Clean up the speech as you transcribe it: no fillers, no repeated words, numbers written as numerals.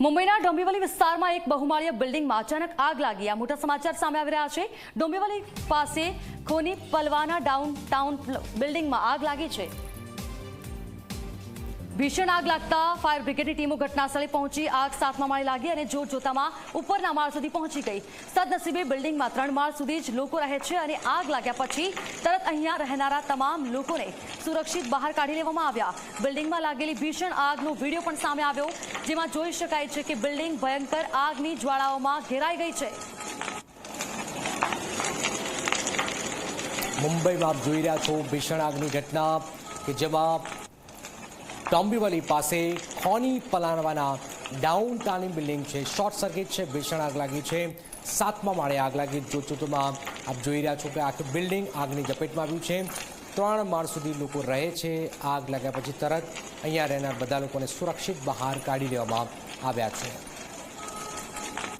મુંબઈના ડોંબિવલી વિસ્તારમાં એક બહુમાળીય બિલ્ડિંગમાં અચાનક આગ લાગી. આ મોટા સમાચાર સામે આવી રહ્યા છે. ડોંબિવલી પાસે ખોની પલવાના ડાઉનટાઉન બિલ્ડિંગમાં આગ લાગી છે. ભીષણ આગ લાગતા ફાયર બ્રિગેડની ટીમો ઘટનાસ્થળે પહોંચી આગ 7મા માળે લાગી અને જોતજોતામાં ઉપરના માળ સુધી પહોંચી ગઈ. સદનસીબે બિલ્ડિંગમાં 3 માળ સુધી જ લોકો રહે છે અને આગ લાગ્યા પછી તરત અહીંયા રહેનારા તમામ લોકોને સુરક્ષિત બહાર કાઢી લેવામાં આવ્યા. બિલ્ડિંગમાં લાગેલી ભીષણ આગનો વિડીયો પણ સામે આવ્યો, જેમાં જોઈ શકાય છે કે બિલ્ડિંગ ભયંકર આગની જ્વાળાઓમાં ઘેરાઈ ગઈ છે. મુંબઈમાં આપ જોઈ રહ્યા છો ભીષણ આગની ઘટના કે જેમાં ડોંબિવલી પાસે ખોની પલાનવાના ડાઉનટાઉન બિલ્ડિંગ છે. શોર્ટ સર્કિટ છે, ભીષણ આગ લાગી છે. 7મા માળે આગ લાગી. જોતજોતામાં આપ જોઈ રહ્યા છો કે આખી બિલ્ડિંગ આગની ઝપેટમાં આવ્યું છે. 3 માળ સુધી લોકો રહે છે. આગ લાગ્યા પછી તરત અહીંયા રહેનાર બધા લોકોને સુરક્ષિત બહાર કાઢી લેવામાં આવ્યા છે.